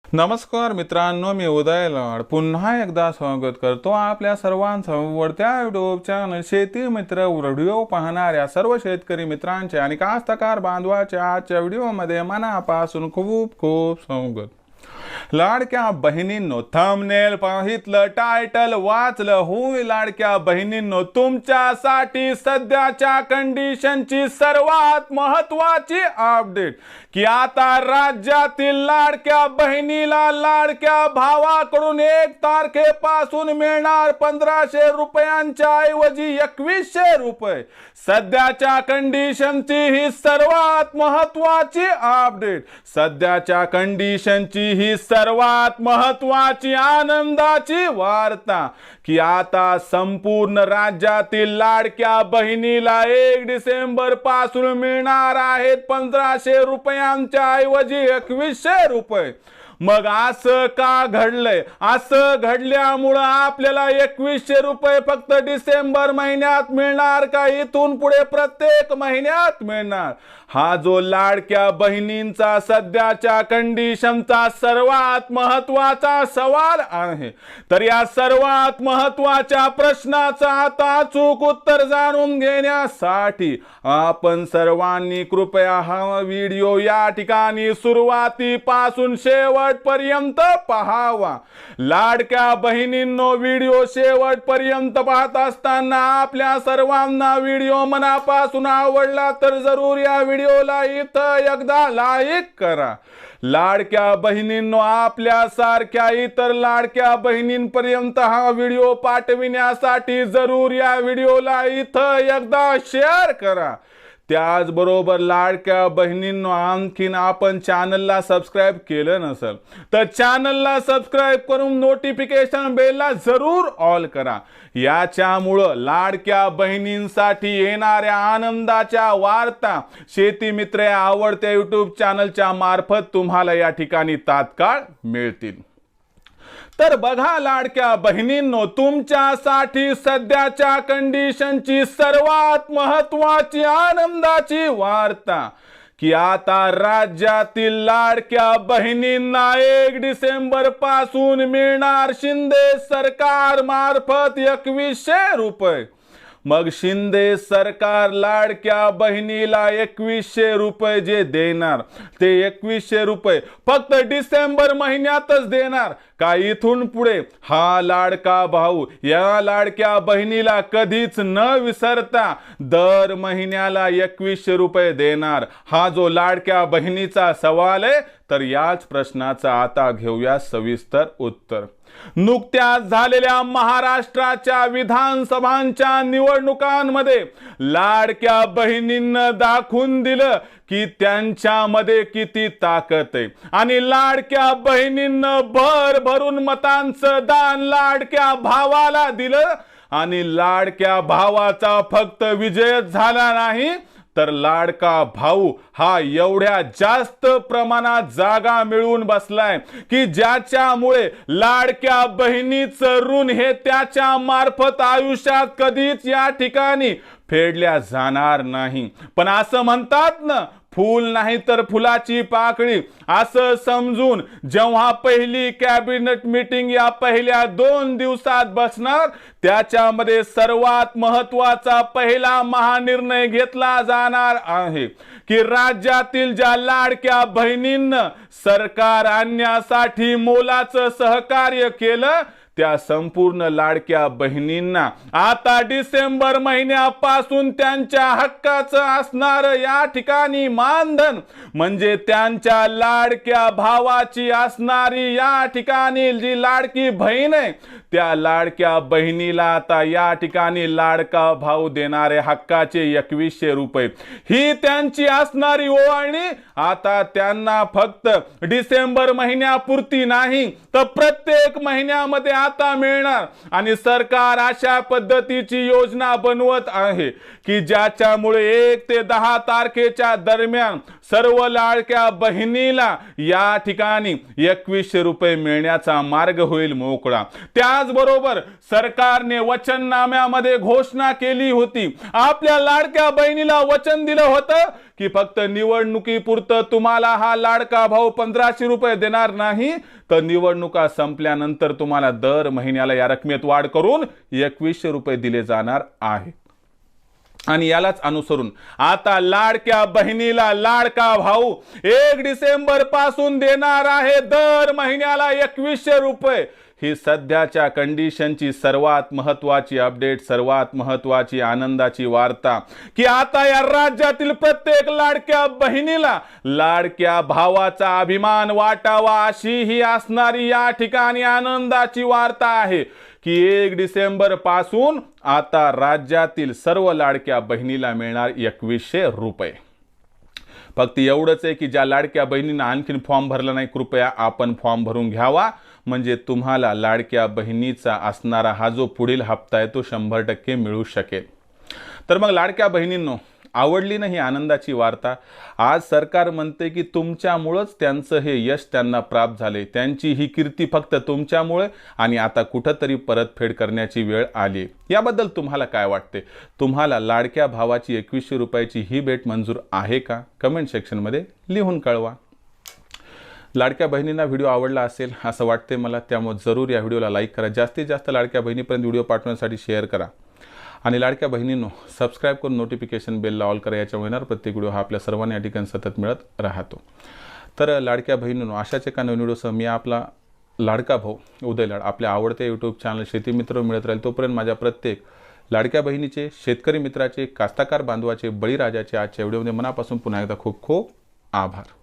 नमस्कार मित्रांनो, मी उदय लाड पुन्हा एकदा स्वागत करतो आपल्या सर्वांचं वरत्या यूट्यूब चॅनल शेती मित्र व्हिडिओ पाहणाऱ्या सर्व शेतकरी मित्रांचे आणि कास्तकार बांधवाच्या आजच्या व्हिडिओमध्ये मनापासून खूप खूप स्वागत। लाडक्या बहिणींनो, थंबनेल पाहितलं, टायटल वाचलं, होय लाडक्या बहिणींनो, तुमच्यासाठी सध्याच्या कंडिशनची सर्वात महत्त्वाची अपडेट की आता राज्यातील लाडक्या बहिणीला लाडक्या भावाकडून 1 तारखेपासून मिळणार 1500 रुपयांच्या ऐवजी 2100 रुपये। सध्याच्या कंडिशनची ही सर्वात महत्त्वाची अपडेट, सध्याच्या कंडिशनची ही सर्वात महत्त्वाची आनंदाची वार्ता की आता संपूर्ण राज्यातील लाडक्या बहिणीला 1 डिसेंबर पासून मिळणार आहेत 1500 रुपयांच्या ऐवजी 2100 रुपये। मग असं का घडलंय? असं घडल्यामुळं आपल्याला 2100 रुपये फक्त डिसेंबर महिन्यात मिळणार का इथून पुढे प्रत्येक महिन्यात मिळणार? हा जो लाडक्या बहिणींचा सध्याच्या कंडिशनचा सर्वात महत्त्वाचा सवाल आहे, तर या सर्वात महत्त्वाच्या प्रश्नाचं आता अचूक उत्तर जाणून घेण्यासाठी आपण सर्वांनी कृपया हा व्हिडिओ या ठिकाणी सुरुवातीपासून शेवटपर्यंत पाहावा। लाडक्या बहिणींनो, व्हिडिओ शेवटपर्यंत पाहत असताना आपल्या सर्वांना व्हिडिओ मनापासून आवडला तर जरूर या व्हिडिओला इथं एकदा लाईक करा। लाडक्या बहिणींनो, आपल्या सारख्या इतर लाडक्या बहिणींपर्यंत हा व्हिडिओ पाठविण्यासाठी जरूर या व्हिडिओला इथं एकदा शेअर करा। त्याचबरोबर लाडक्या बहिणींनो, आणखीन आपण चॅनलला सबस्क्राइब केलं नसेल तर चॅनलला सबस्क्राइब करून नोटिफिकेशन बेलला जरूर ऑल करा। याच्यामुळं लाडक्या बहिणींसाठी येणाऱ्या आनंदाच्या वार्ता शेती मित्र या आवडत्या यूट्यूब चॅनलच्या मार्फत तुम्हाला या ठिकाणी तात्काळ मिळतील। तर बघा लाडक्या बहिणींनो, तुमच्यासाठी सध्याच्या कंडिशनची सर्वात महत्त्वाची आनंदाची वार्ता की आता राज्यातील लाडक्या बहिणींना 1 डिसेंबर पासून मिळणार शिंदे सरकार मार्फत 2100 रुपये। मग शिंदे सरकार लाडक्या बहिणीला 2100 रुपये जे देणार ते 2100 रुपये फक्त डिसेंबर महिन्यातच देणार का इथून पुढे हा लाडका भाऊ या लाडक्या बहिणीला कधीच न विसरता दर महिन्याला 2100 रुपये देणार? हा जो लाडक्या बहिणीचा सवाल आहे, तर याच प्रश्नाचा आता घेऊया सविस्तर उत्तर। नुकत्याच झालेल्या महाराष्ट्राच्या विधानसभांच्या निवडणुकांमध्ये लाडक्या बहिणींना दाखवून दिलं की त्यांच्यामध्ये किती ताकद आहे आणि लाडक्या बहिणींना भरभरून मतांचं दान लाडक्या भावाला दिलं आणि लाडक्या भावाचा फक्त विजयच झाला नाही तर लाडका भाऊ हा एवढ्या जास्त प्रमाणात जागा मिळवून बसलाय की ज्याच्यामुळे लाडक्या बहिणीचं ऋण हे त्याच्या मार्फत आयुष्यात कधीच या ठिकाणी फेडल्या जाणार नाही। पण असं म्हणतात ना, फूल नाही तर फुलाची पाकळी, असं समजून जेव्हा पहिली कॅबिनेट मीटिंग या पहिल्या 2 दिवसात बसणार त्याच्यामध्ये सर्वात महत्त्वाचा पहिला महानिर्णय घेतला जाणार आहे की राज्यातील ज्या लाडक्या बहिणींना सरकार आणण्यासाठी मोलाचं सहकार्य केलं त्या संपूर्ण लाडक्या बहिणींना आता डिसेंबर महिन्यापासून त्यांच्या हक्काचं असणार या ठिकाणी मानधन म्हणजे त्यांच्या लाडक्या भावाची असणारी या ठिकाणी जी लाडकी बहीण आहे त्या लाडक्या बहिणीला आता या ठिकाणी लाडका भाऊ देणारे हक्काचे 2100 रुपये ही त्यांची असणारी ओवाळणी आता त्यांना फक्त डिसेंबर महिन्यापुरती नाही तर प्रत्येक महिन्यामध्ये आता मिळणार। आणि सरकार अशा पद्धतीची योजना बनवत आहे की ज्याच्यामुळे 1 ते 10 तारखेच्या दरम्यान सर्व लाडक्या बहिणीला या ठिकाणी 2100 रुपये मिळण्याचा मार्ग होईल मोकळा। त्या त्याचबरोबर सरकारने वचननाम्यामध्ये घोषणा केली होती, आपल्या लाडक्या बहिणीला वचन दिलं होतं की फक्त निवडणुकीपुरतं तुम्हाला हा लाडका भाऊ 1500 रुपये देणार नाही, तर निवडणुका संपल्यानंतर तुम्हाला दर महिन्याला या रकमेत वाढ करून 2100 रुपये दिले जाणार आहे। आणि यालाच अनुसरून आता लाडक्या बहिणीला लाडका भाऊ 1 डिसेंबर पासून देणार आहे दर महिन्याला 2100 रुपये। ही सध्याच्या कंडिशनची सर्वात महत्त्वाची अपडेट, सर्वात महत्त्वाची आनंदाची वार्ता की आता या राज्यातील प्रत्येक लाडक्या बहिणीला लाडक्या भावाचा अभिमान वाटावा अशी ही असणारी या ठिकाणी आनंदाची वार्ता आहे की 1 डिसेंबर पासून आता राज्यातील सर्व लाडक्या बहिणीला मिळणार 2100 रुपये। फक्त एवढंच आहे की ज्या लाडक्या बहिणींना आणखीन फॉर्म भरला नाही, कृपया आपण फॉर्म भरून घ्यावा, म्हणजे तुम्हाला लाडक्या बहिणीचा असणारा हा जो पुढील हप्ता आहे तो 100% मिळू शकेल। तर मग लाडक्या बहिणींनो, आवडली नाही आनंदाची वार्ता? आज सरकार म्हणते की तुमच्यामुळेच त्यांचं हे यश त्यांना प्राप्त झाले, त्यांची ही कीर्ती फक्त तुमच्यामुळे, आणि आता कुठंतरी परतफेड करण्याची वेळ आली। याबद्दल तुम्हाला काय वाटते? तुम्हाला लाडक्या भावाची 2100 रुपयाची ही भेट मंजूर आहे का? कमेंट सेक्शनमध्ये लिहून कळवा। लाडक्या बहिणींना व्हिडिओ आवडला असेल असं वाटते मला, त्यामुळे जरूर या व्हिडिओला लाईक करा, जास्तीत जास्त लाडक्या बहिणीपर्यंत व्हिडिओ पाठवण्यासाठी शेअर करा, आणि लाडक्या बहिणींनो सबस्क्राईब करून नोटिफिकेशन बेलला ऑल करा, याच्यामुळे येणार प्रत्येक व्हिडिओ हा आपल्या सर्वांना या ठिकाणी सतत मिळत राहतो। तर लाडक्या बहिणींनो, अशाच एका नवीन व्हिडिओसह मी आपला लाडका भाऊ उदय लाड आपल्या आवडत्या यूट्यूब चॅनल शेती मित्र मिळत राहील। तोपर्यंत माझ्या प्रत्येक लाडक्या बहिणीचे, शेतकरी मित्राचे, कास्तकार बांधवाचे, बळीराजाचे आजच्या व्हिडिओमध्ये मनापासून पुन्हा एकदा खूप खूप आभार।